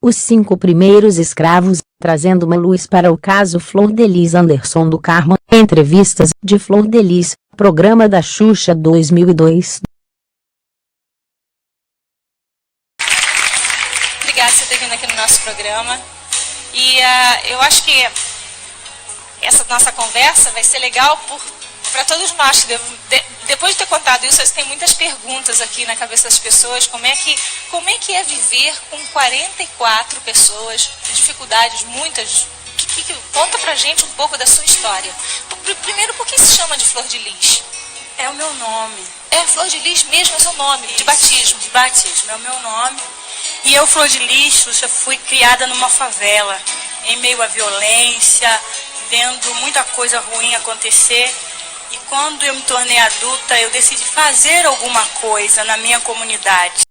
Os 5 primeiros escravos, trazendo uma luz para o caso Flor de Lis Anderson do Carmo. Entrevistas de Flor de Lis, programa da Xuxa 2002. Obrigada por você ter vindo aqui no nosso programa. E eu acho que essa nossa conversa vai ser legal para todos nós. Depois de ter contado isso, tem muitas perguntas aqui na cabeça das pessoas. Como é que é viver com 44 pessoas, dificuldades muitas? Conta pra gente um pouco da sua história. Primeiro, por que se chama de Flor de Lis? É o meu nome. É, Flor de Lis mesmo é seu nome, de batismo. De batismo, é o meu nome. E eu, Flor de Lis, Xuxa, fui criada numa favela, em meio à violência, vendo muita coisa ruim acontecer. E quando eu me tornei adulta, eu decidi fazer alguma coisa na minha comunidade.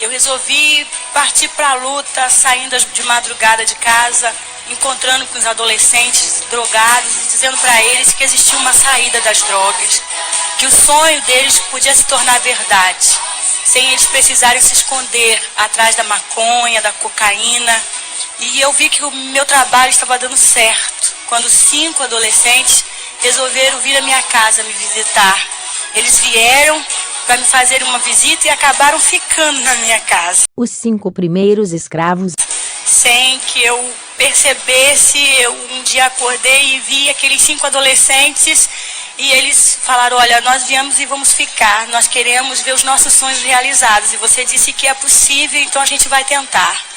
Eu resolvi partir para a luta, saindo de madrugada de casa, encontrando com os adolescentes drogados e dizendo para eles que existia uma saída das drogas, que o sonho deles podia se tornar verdade, sem eles precisarem se esconder atrás da maconha, da cocaína. E eu vi que o meu trabalho estava dando certo, quando 5 adolescentes resolveram vir à minha casa me visitar. Eles vieram para me fazer uma visita e acabaram ficando na minha casa. Os 5 primeiros escravos. Sem que eu percebesse, eu um dia acordei e vi aqueles 5 adolescentes e eles falaram: olha, nós viemos e vamos ficar, nós queremos ver os nossos sonhos realizados. E você disse que é possível, então a gente vai tentar.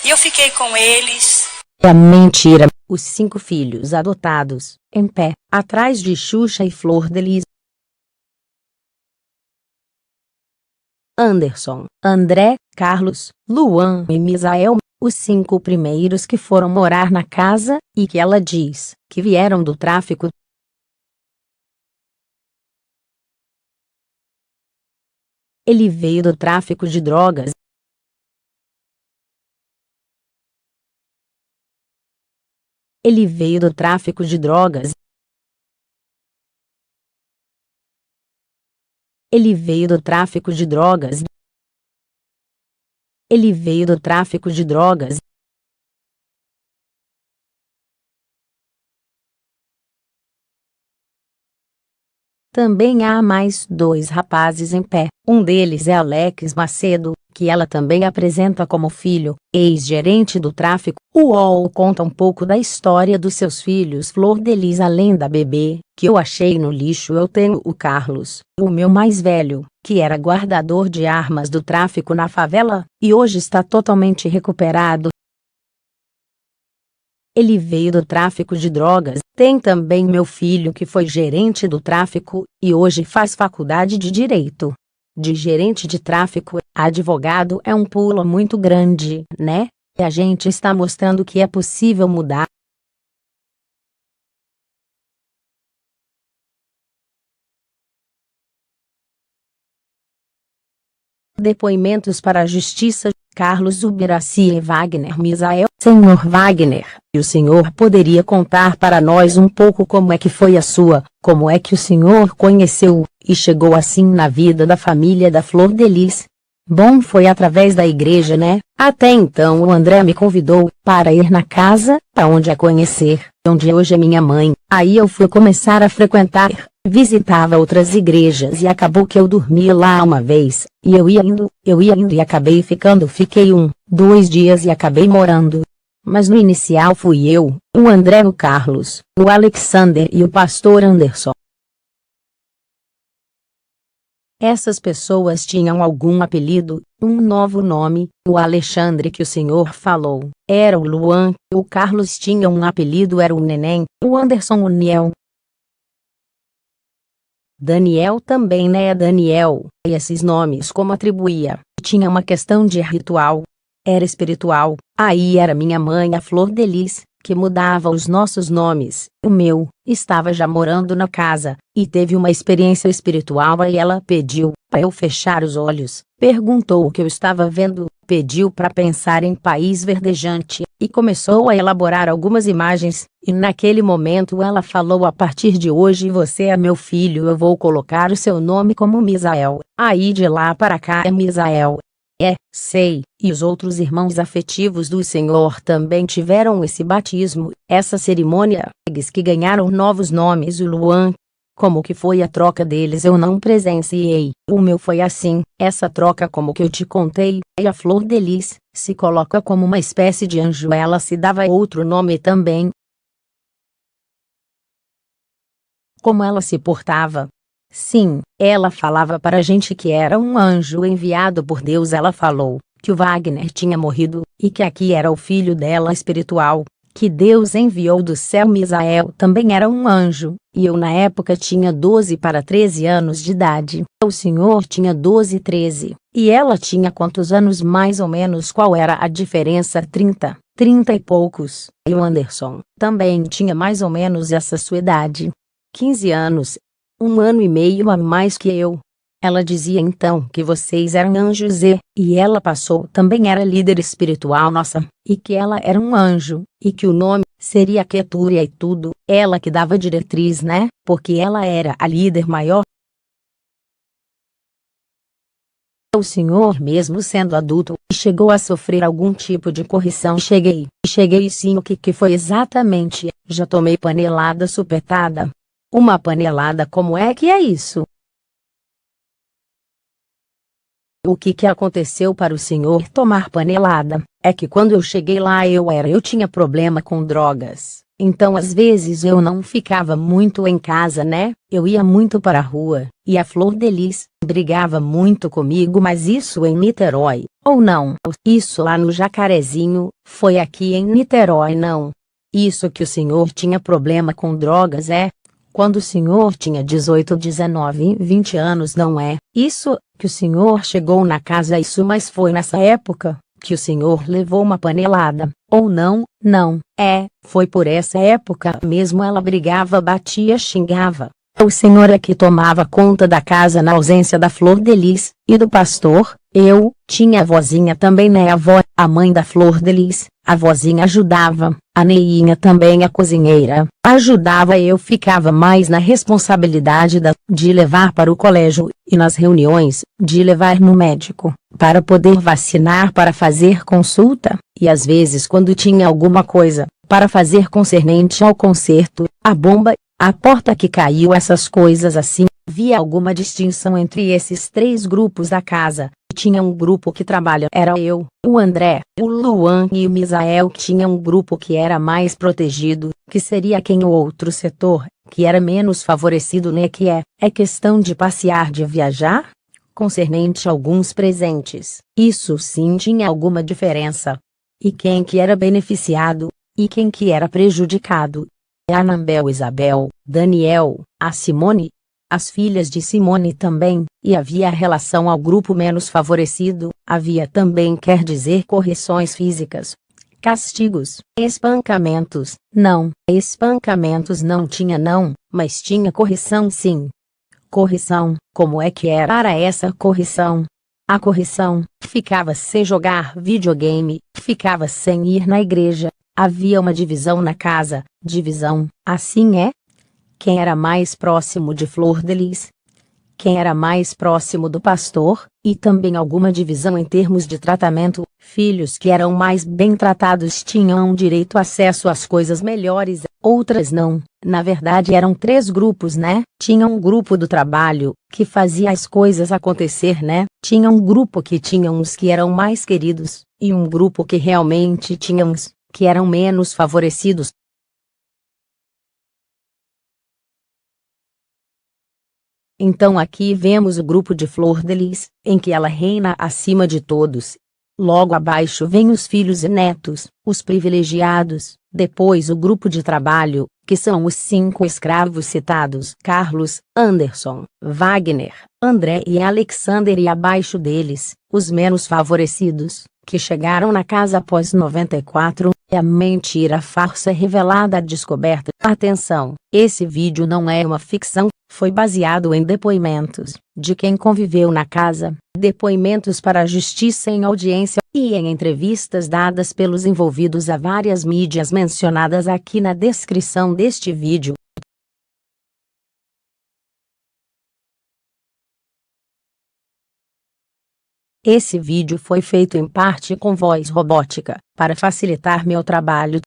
E eu fiquei com eles. É mentira. Os 5 filhos adotados, em pé, atrás de Xuxa e Flor de Lis. Anderson, André, Carlos, Luan e Misael, os 5 primeiros que foram morar na casa, e que ela diz que vieram do tráfico. Ele veio do tráfico de drogas. Ele veio do tráfico de drogas. Ele veio do tráfico de drogas. Ele veio do tráfico de drogas. Também há mais 2 rapazes em pé. Um deles é Alex Macedo, que ela também apresenta como filho, ex-gerente do tráfico. O UOL conta um pouco da história dos seus filhos Flor de Lis, além da bebê, que eu achei no lixo. Eu tenho o Carlos, o meu mais velho, que era guardador de armas do tráfico na favela, e hoje está totalmente recuperado. Ele veio do tráfico de drogas. Tem também meu filho, que foi gerente do tráfico, e hoje faz faculdade de Direito. De gerente de tráfico a advogado é um pulo muito grande, né? E a gente está mostrando que é possível mudar. Depoimentos para a Justiça. Carlos Ubiraci e Wagner Misael. Senhor Wagner, e o senhor poderia contar para nós um pouco como é que foi como é que o senhor conheceu e chegou assim na vida da família da Flor de Lis? Bom, foi através da igreja, né? Até então o André me convidou para ir na casa, onde a conhecer, onde hoje é minha mãe. Aí eu fui começar a frequentar, visitava outras igrejas e acabou que eu dormi lá uma vez, e eu ia indo e acabei ficando. Fiquei 2 dias e acabei morando. Mas no inicial fui eu, o André, o Carlos, o Alexander e o pastor Anderson. Essas pessoas tinham algum apelido, um novo nome. O Alexandre, que o senhor falou, era o Luan. O Carlos tinha um apelido, era o Neném. O Anderson, o Niel. Daniel também, né? Daniel. E esses nomes como atribuía. Tinha uma questão de ritual. Era espiritual. Aí era minha mãe, a Flor de Lis, que mudava os nossos nomes. O meu estava já morando na casa, e teve uma experiência espiritual. Aí ela pediu para eu fechar os olhos, perguntou o que eu estava vendo, pediu para pensar em país verdejante, e começou a elaborar algumas imagens, e naquele momento ela falou: a partir de hoje você é meu filho, eu vou colocar o seu nome como Misael. Aí de lá para cá é Misael. Sei, e os outros irmãos afetivos do Senhor também tiveram esse batismo, essa cerimônia, eles que ganharam novos nomes. O Luan, como que foi a troca deles eu não presenciei, o meu foi assim, essa troca como que eu te contei, e a Flor de Lis, se coloca como uma espécie de anjo, ela se dava outro nome também. Como ela se portava? Sim, ela falava para a gente que era um anjo enviado por Deus. Ela falou que o Wagner tinha morrido, e que aqui era o filho dela espiritual, que Deus enviou do céu. Misael também era um anjo, e eu na época tinha 12 para 13 anos de idade. O senhor tinha 12 e 13, e ela tinha quantos anos mais ou menos? Qual era a diferença? 30 e poucos. E o Anderson também tinha mais ou menos essa sua idade. 15 anos. 1 ano e meio a mais que eu. Ela dizia então que vocês eram anjos e ela passou também era líder espiritual nossa, e que ela era um anjo, e que o nome seria Quetúria e tudo, ela que dava diretriz, né? Porque ela era a líder maior. O senhor mesmo sendo adulto, chegou a sofrer algum tipo de correção? Cheguei sim. O que foi exatamente? Já tomei panelada supetada. Uma panelada, como é que é isso? O que aconteceu para o senhor tomar panelada? É que quando eu cheguei lá eu tinha problema com drogas. Então às vezes eu não ficava muito em casa, né? Eu ia muito para a rua, e a Flor de Lis brigava muito comigo, mas isso em Niterói, ou não? Isso lá no Jacarezinho, foi aqui em Niterói não? Isso que o senhor tinha problema com drogas quando o senhor tinha 18, 19, 20 anos, não é? Isso, que o senhor chegou na casa, isso, mas foi nessa época que o senhor levou uma panelada, ou não? Não, foi por essa época mesmo. Ela brigava, batia, xingava. O senhor é que tomava conta da casa na ausência da Flor de Lis, e do pastor. Eu tinha a vozinha também, né? A avó, a mãe da Flor de Lis, a vozinha ajudava, a Neinha também, a cozinheira, ajudava. Eu ficava mais na responsabilidade de levar para o colégio, e nas reuniões, de levar no médico, para poder vacinar, para fazer consulta, e às vezes quando tinha alguma coisa, para fazer concernente ao conserto, a bomba, a porta que caiu, essas coisas assim. Havia alguma distinção entre esses 3 grupos da casa. Tinha um grupo que trabalha, era eu, o André, o Luan e o Misael. Tinha um grupo que era mais protegido, que seria quem? O outro setor, que era menos favorecido, né? Que é questão de passear, de viajar, concernente a alguns presentes. Isso sim tinha alguma diferença. E quem que era beneficiado, e quem que era prejudicado? A Anabel, Isabel, Daniel, a Simone, as filhas de Simone também, e havia a relação ao grupo menos favorecido. Havia também, quer dizer, correções físicas, castigos, espancamentos. Não, espancamentos não tinha não, mas tinha correção sim. Correção, como é que era essa correção? A correção, ficava sem jogar videogame, ficava sem ir na igreja. Havia uma divisão na casa, divisão, assim quem era mais próximo de Flor de Lis, quem era mais próximo do pastor, e também alguma divisão em termos de tratamento. Filhos que eram mais bem tratados tinham direito a acesso às coisas melhores, outras não. Na verdade eram 3 grupos, né? Tinha um grupo do trabalho, que fazia as coisas acontecer, né? Tinha um grupo que tinha uns que eram mais queridos, e um grupo que realmente tinha uns que eram menos favorecidos. Então aqui vemos o grupo de Flor de Lis, em que ela reina acima de todos. Logo abaixo vem os filhos e netos, os privilegiados. Depois o grupo de trabalho, que são os 5 escravos citados: Carlos, Anderson, Wagner, André e Alexander. E abaixo deles, os menos favorecidos, que chegaram na casa após 94. É a mentira, a farsa revelada, a descoberta. Atenção, esse vídeo não é uma ficção, foi baseado em depoimentos de quem conviveu na casa, depoimentos para a justiça em audiência e em entrevistas dadas pelos envolvidos a várias mídias mencionadas aqui na descrição deste vídeo. Esse vídeo foi feito em parte com voz robótica, para facilitar meu trabalho.